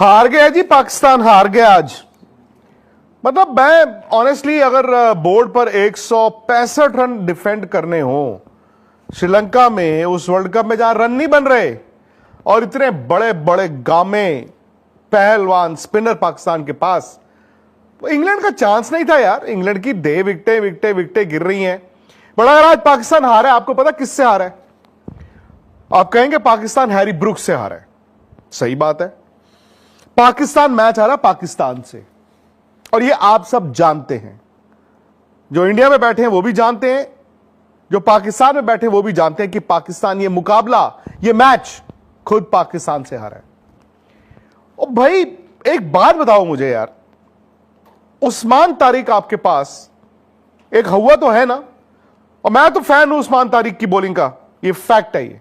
हार गया जी, पाकिस्तान हार गया आज। मतलब मैं ऑनेस्टली अगर बोर्ड पर 165 रन डिफेंड करने हो श्रीलंका में, उस वर्ल्ड कप में जहां रन नहीं बन रहे और इतने बड़े बड़े गामे पहलवान स्पिनर पाकिस्तान के पास, तो इंग्लैंड का चांस नहीं था यार। इंग्लैंड की दे विकेटें विकेटें विकेटें गिर रही हैं। बट अगर आज पाकिस्तान हारा है, आपको पता किससे हारा है? आप कहेंगे पाकिस्तान हैरी ब्रुक्स से हारा है। सही बात है, पाकिस्तान मैच हारा पाकिस्तान से, और ये आप सब जानते हैं। जो इंडिया में बैठे हैं वो भी जानते हैं, जो पाकिस्तान में बैठे हैं वो भी जानते हैं कि पाकिस्तान ये मुकाबला, ये मैच खुद पाकिस्तान से हारा है। और भाई एक बात बताओ मुझे यार, उस्मान तारिक आपके पास एक हवा तो है ना, और मैं तो फैन हूं उस्मान तारिक की बॉलिंग का, ये फैक्ट है। ये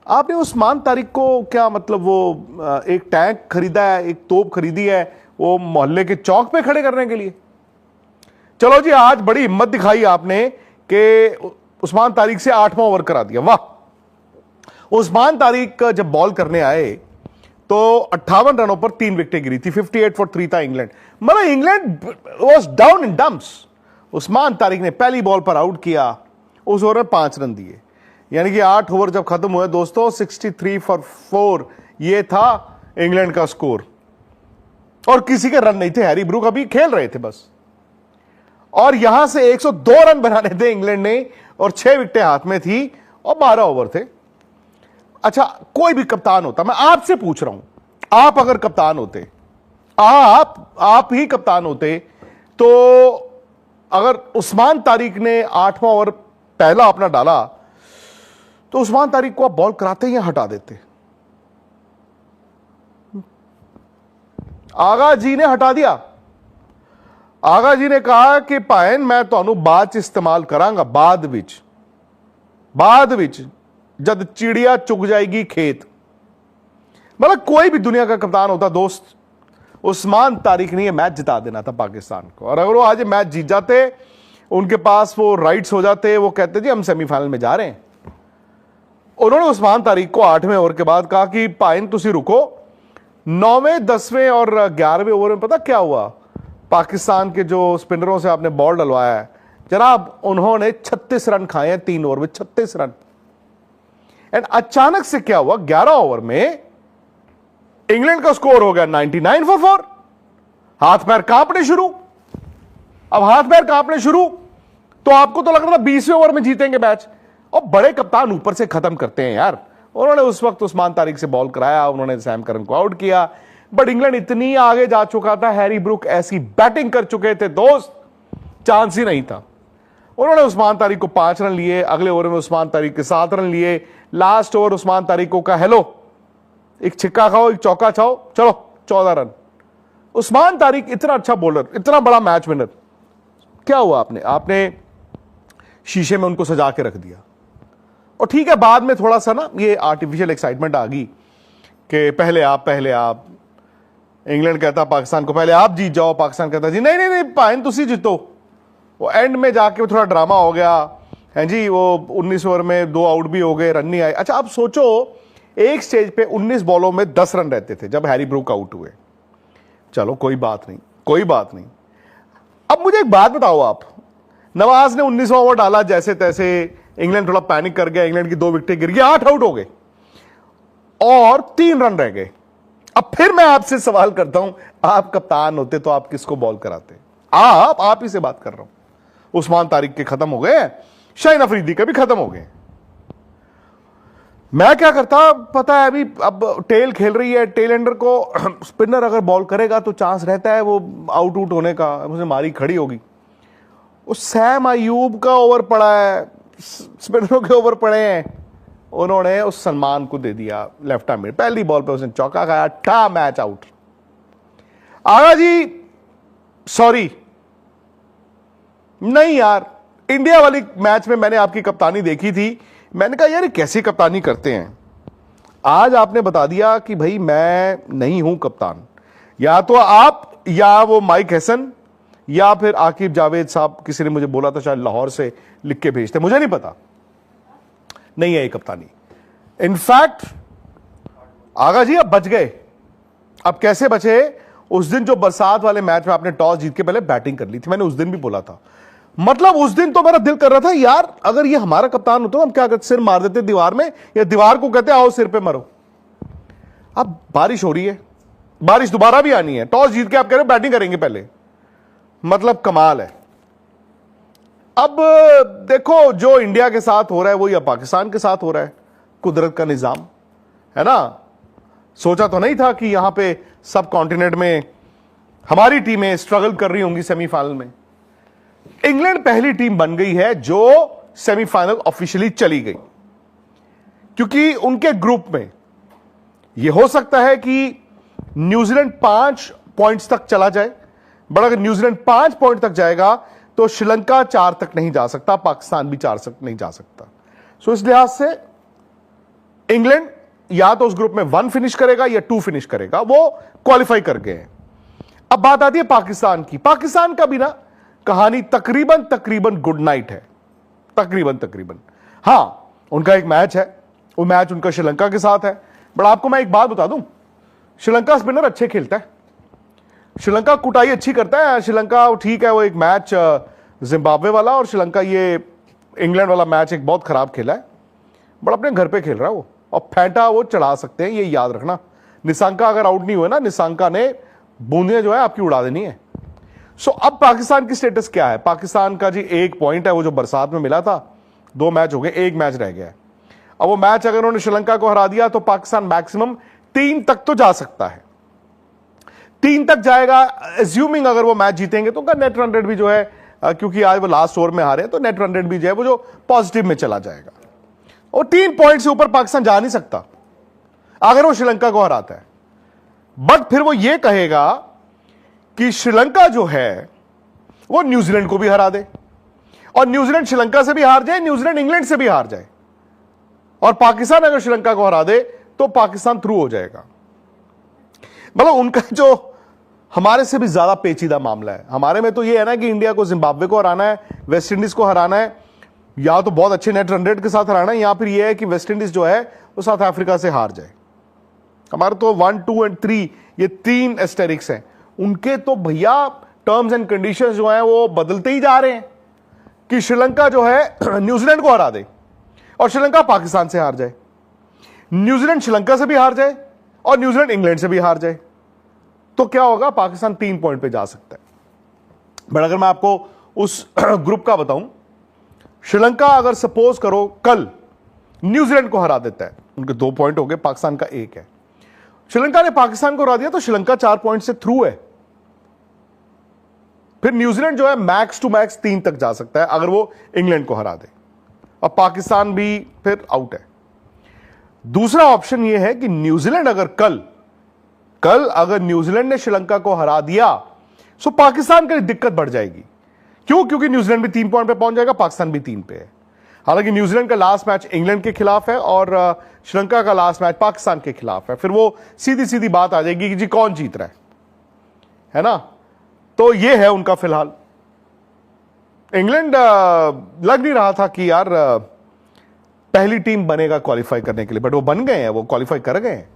आपने उस्मान तारिक को क्या मतलब वो एक टैंक खरीदा है, एक तोप खरीदी है वो मोहल्ले के चौक पे खड़े करने के लिए? चलो जी, आज बड़ी हिम्मत दिखाई आपने कि उस्मान तारिक से 8वां ओवर करा दिया। वाह! उस्मान तारिक जब बॉल करने आए तो 58 रनों पर 3 विकेटें गिरी थी, 58 फॉर 3 था इंग्लैंड। मतलब England was down in dumps. Usman Tariq ने पहली बॉल पर आउट किया, उस ओवर में 5 रन दिए, यानी कि 8 ओवर जब खत्म हुए दोस्तों 63 फॉर 4 ये था इंग्लैंड का स्कोर, और किसी के रन नहीं थे। हैरी ब्रूक अभी खेल रहे थे बस, और यहां से 102 रन बनाने थे इंग्लैंड ने, और 6 विकेटें हाथ में थी और 12 ओवर थे। अच्छा, कोई भी कप्तान होता, मैं आपसे पूछ रहा हूं, आप अगर कप्तान होते, आप ही कप्तान होते, तो अगर उस्मान तारिक ने 8वां ओवर पहला अपना डाला तो उस्मान तारिक को आप बॉल कराते या हटा देते? आगा जी ने हटा दिया। आगा जी ने कहा कि पायन मैं तो बाद इस्तेमाल करांगा, बाद विच जद चिड़िया चुग जाएगी खेत। मतलब कोई भी दुनिया का कप्तान होता दोस्त, उस्मान तारिक ने यह मैच जिता देना था पाकिस्तान को, और अगर वो आज मैच जीत जाते, उनके पास वो राइट्स हो जाते, वो कहते जी हम सेमीफाइनल में जा रहे हैं। उन्होंने उस्मान तारिक को 8वें ओवर के बाद कहा कि पायन तुसी रुको। 9वें 10वें और 11वें ओवर में पता क्या हुआ? पाकिस्तान के जो स्पिनरों से आपने बॉल डलवाया है जनाब, उन्होंने 36 रन खाए हैं 3 ओवर में, 36 रन। एंड अचानक से क्या हुआ, 11 ओवर में इंग्लैंड का स्कोर हो गया 99 फॉर 4। हाथ पैर कांपने शुरू। अब हाथ पैर कांपने शुरू तो आपको तो लग रहा था 20वें ओवर में जीतेंगे मैच, और बड़े कप्तान ऊपर से खत्म करते हैं यार। उन्होंने उस वक्त उस्मान तारिक से बॉल कराया, उन्होंने सैम करन को आउट किया, बट इंग्लैंड इतनी आगे जा चुका था, हैरी ब्रूक ऐसी बैटिंग कर चुके थे दोस्त, चांस ही नहीं था। उन्होंने उस्मान तारिक को 5 रन लिए, अगले ओवर में उस्मान तारिक के 7 रन लिए। लास्ट ओवर उस्मान तारिक को कहा हेलो, एक छिक्का खाओ, एक चौका खाओ, चलो 14 रन। उस्मान तारिक इतना अच्छा बॉलर, इतना बड़ा मैच विनर, क्या हुआ? आपने शीशे में उनको सजा के रख दिया। और ठीक है, बाद में थोड़ा सा ना ये आर्टिफिशियल एक्साइटमेंट आ गई कि पहले आप। इंग्लैंड कहता पाकिस्तान को पहले आप जीत जाओ, पाकिस्तान कहता जी नहीं नहीं नहीं पाइन तुसी जीतो। वो एंड में जाके थोड़ा ड्रामा हो गया है जी, वो 19 ओवर में 2 आउट भी हो गए, रन नहीं आए। अच्छा, आप सोचो एक स्टेज पे 19 बॉलों में 10 रन रहते थे जब हैरी ब्रूक आउट हुए। चलो कोई बात नहीं। अब मुझे एक बात बताओ, आप नवाज ने 19वां ओवर डाला जैसे तैसे, इंग्लैंड थोड़ा पैनिक कर गया, इंग्लैंड की 2 विकेटें गिर गई, 8 आउट हो गए और 3 रन रह गए। अब फिर मैं आपसे सवाल करता हूं, आप कप्तान होते तो आप किसको बॉल कराते? आप ही से बात कर रहा हूं। उस्मान तारिक के खत्म हो गए, शाहीन अफरीदी के भी खत्म हो गए। मैं क्या करता पता है? अभी अब टेल खेल रही है, टेल एंडर को स्पिनर अगर बॉल करेगा तो चांस रहता है वो आउट होने का, उसे मारी खड़ी होगी। उस सैम अयूब का ओवर पड़ा है, स्पिनरों के ओवर पड़े हैं, उन्होंने उस सलमान को दे दिया लेफ्ट आर्म में, पहली बॉल पे उसने चौका खाया, ठा मैच आउट। आगा जी सॉरी नहीं यार, इंडिया वाली मैच में मैंने आपकी कप्तानी देखी थी, मैंने कहा यार कैसी कप्तानी करते हैं। आज आपने बता दिया कि भाई मैं नहीं हूं कप्तान, या तो आप या वो माइक हैसन या फिर आकिब जावेद साहब, किसी ने मुझे बोला था शायद लाहौर से लिख के भेजते, मुझे नहीं पता, नहीं है ये कप्तानी। इनफैक्ट आगा जी आप बच गए, अब कैसे बचे? उस दिन जो बरसात वाले मैच में आपने टॉस जीत के पहले बैटिंग कर ली थी, मैंने उस दिन भी बोला था। मतलब उस दिन तो मेरा दिल कर रहा था यार, अगर ये हमारा कप्तान होता तो हम क्या करते, सिर मार देते दीवार में, या दीवार को कहते आओ सिर पे मरो। अब बारिश हो रही है, बारिश दोबारा भी आनी है, टॉस जीत के आप कह रहे हो बैटिंग करेंगे पहले, मतलब कमाल है। अब देखो जो इंडिया के साथ हो रहा है वो या पाकिस्तान के साथ हो रहा है, कुदरत का निजाम है ना। सोचा तो नहीं था कि यहां पे सब कॉन्टिनेंट में हमारी टीमें स्ट्रगल कर रही होंगी सेमीफाइनल में। इंग्लैंड पहली टीम बन गई है जो सेमीफाइनल ऑफिशियली चली गई, क्योंकि उनके ग्रुप में यह हो सकता है कि न्यूजीलैंड 5 पॉइंट्स तक चला जाए, बट अगर न्यूजीलैंड 5 पॉइंट तक जाएगा तो श्रीलंका 4 तक नहीं जा सकता, पाकिस्तान भी 4 तक नहीं जा सकता। सो इस लिहाज से इंग्लैंड या तो उस ग्रुप में 1 फिनिश करेगा या 2 फिनिश करेगा, वो क्वालिफाई कर गए हैं। अब बात आती है पाकिस्तान की। पाकिस्तान का भी ना कहानी तकरीबन गुड नाइट है, तकरीबन। हां, उनका एक मैच है, वो मैच उनका श्रीलंका के साथ है। बट आपको मैं एक बात बता दूं, श्रीलंका स्पिनर अच्छे खेलता है, श्रीलंका कुटाई अच्छी करता है। श्रीलंका ठीक है, वो एक मैच जिम्बाब्वे वाला और श्रीलंका ये इंग्लैंड वाला मैच एक बहुत खराब खेला है, बट अपने घर पे खेल रहा है वो, और फेंटा वो चढ़ा सकते हैं, ये याद रखना। निशंका अगर आउट नहीं हुए ना, निशंका ने बूंदियां जो है आपकी उड़ा देनी है। सो अब पाकिस्तान की स्टेटस क्या है? पाकिस्तान का जी 1 पॉइंट है, वो जो बरसात में मिला था। 2 मैच हो गए, 1 मैच रह गया है। अब वो मैच अगर उन्होंने श्रीलंका को हरा दिया तो पाकिस्तान मैक्सिमम 3 तक तो जा सकता है, 3 तक जाएगा। एज्यूमिंग अगर वो मैच जीतेंगे तो उनका नेट रन रेट भी जो है, क्योंकि आज वो लास्ट ओवर में हारे तो नेट रन रेट भी जो है वो जो पॉजिटिव में चला जाएगा, और 3 पॉइंट से ऊपर पाकिस्तान जा नहीं सकता अगर वो श्रीलंका को हराता है। बट फिर वो ये कहेगा कि श्रीलंका जो है वो न्यूजीलैंड को भी हरा दे, और न्यूजीलैंड श्रीलंका से भी हार जाए, न्यूजीलैंड इंग्लैंड से भी हार जाए, और पाकिस्तान अगर श्रीलंका को हरा दे तो पाकिस्तान थ्रू हो जाएगा। मतलब उनका जो हमारे से भी ज्यादा पेचीदा मामला है। हमारे में तो ये है ना कि इंडिया को जिम्बाब्वे को हराना है, वेस्ट इंडीज को हराना है, या तो बहुत अच्छे नेट रन रेट के साथ हराना है, या फिर यह है कि वेस्ट इंडीज जो है वो साउथ अफ्रीका से हार जाए। हमारे तो 1, 2 और 3 ये 3 एस्टेरिक्स हैं। उनके तो भैया टर्म्स एंड कंडीशंस जो हैं वो बदलते ही जा रहे हैं कि श्रीलंका जो है न्यूजीलैंड को हरा दे और श्रीलंका पाकिस्तान से हार जाए, न्यूजीलैंड श्रीलंका से भी हार जाए और न्यूजीलैंड इंग्लैंड से भी हार जाए, तो क्या होगा? पाकिस्तान 3 पॉइंट पे जा सकता है। बट अगर मैं आपको उस ग्रुप का बताऊं, श्रीलंका अगर सपोज करो कल न्यूजीलैंड को हरा देता है, उनके 2 पॉइंट हो गए, पाकिस्तान का 1 है। श्रीलंका ने पाकिस्तान को हरा दिया तो श्रीलंका 4 पॉइंट से थ्रू है। फिर न्यूजीलैंड जो है मैक्स टू मैक्स 3 तक जा सकता है अगर वो इंग्लैंड को हरा दे, और पाकिस्तान भी फिर आउट है। दूसरा ऑप्शन यह है कि न्यूजीलैंड अगर कल अगर न्यूजीलैंड ने श्रीलंका को हरा दिया तो पाकिस्तान के लिए दिक्कत बढ़ जाएगी। क्यों? क्योंकि न्यूजीलैंड भी 3 पॉइंट पे पहुंच जाएगा, पाकिस्तान भी 3 पे है। हालांकि न्यूजीलैंड का लास्ट मैच इंग्लैंड के खिलाफ है और श्रीलंका का लास्ट मैच पाकिस्तान के खिलाफ है। फिर वो सीधी सीधी बात आ जाएगी कि जी कौन जीत रहा है ना। तो ये है उनका फिलहाल। इंग्लैंड लग नहीं रहा था कि यार पहली टीम बनेगा क्वालिफाई करने के लिए, बट वो बन गए हैं, वो क्वालिफाई कर गए हैं।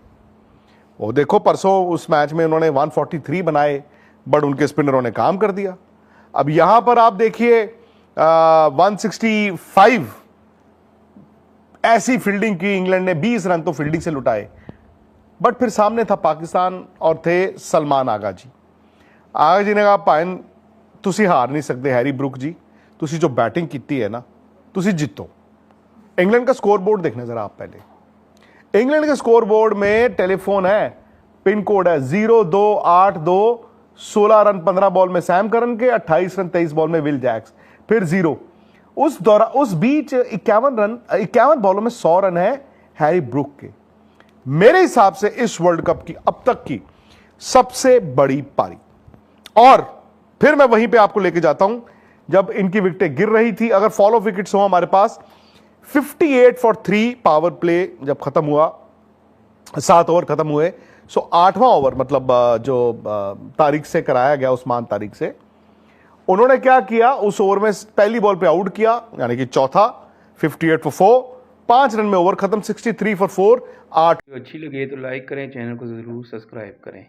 वो देखो परसों उस मैच में उन्होंने 143 बनाए, बट उनके स्पिनरों ने काम कर दिया। अब यहां पर आप देखिए 165 ऐसी फील्डिंग की इंग्लैंड ने, 20 रन तो फील्डिंग से लुटाए, बट फिर सामने था पाकिस्तान और थे सलमान आगा जी। आगा जी ने कहा भाई तुसी हार नहीं सकते हैरी ब्रुक जी, तुसी जो बैटिंग की है ना तुसी जीतो। इंग्लैंड का स्कोर बोर्ड देखना जरा आप पहले। इंग्लैंड के स्कोर बोर्ड में टेलीफोन है, पिन कोड है 0282, 16 रन 15 बॉल में सैम करन के, 28 रन 23 बॉल में विल जैक्स, फिर 0। उस बीच 51 बॉलों में 100 रन है हैरी ब्रुक के। मेरे हिसाब से इस वर्ल्ड कप की अब तक की सबसे बड़ी पारी। और फिर मैं वहीं पे आपको लेके जाता हूं जब इनकी विकेटें गिर रही थी। अगर फॉलो विकेट्स हो हमारे पास 58 फॉर 3 पावर प्ले जब खत्म हुआ, 7 ओवर खत्म हुए, सो 8वां ओवर मतलब जो तारीख से कराया गया, उस्मान तारीख से, उन्होंने क्या किया, उस ओवर में पहली बॉल पे आउट किया, यानी कि चौथा, 58 फॉर 4, 5 रन में ओवर खत्म, 63 फॉर 4, 8। अच्छी लगे तो लाइक करें, चैनल को जरूर सब्सक्राइब करें।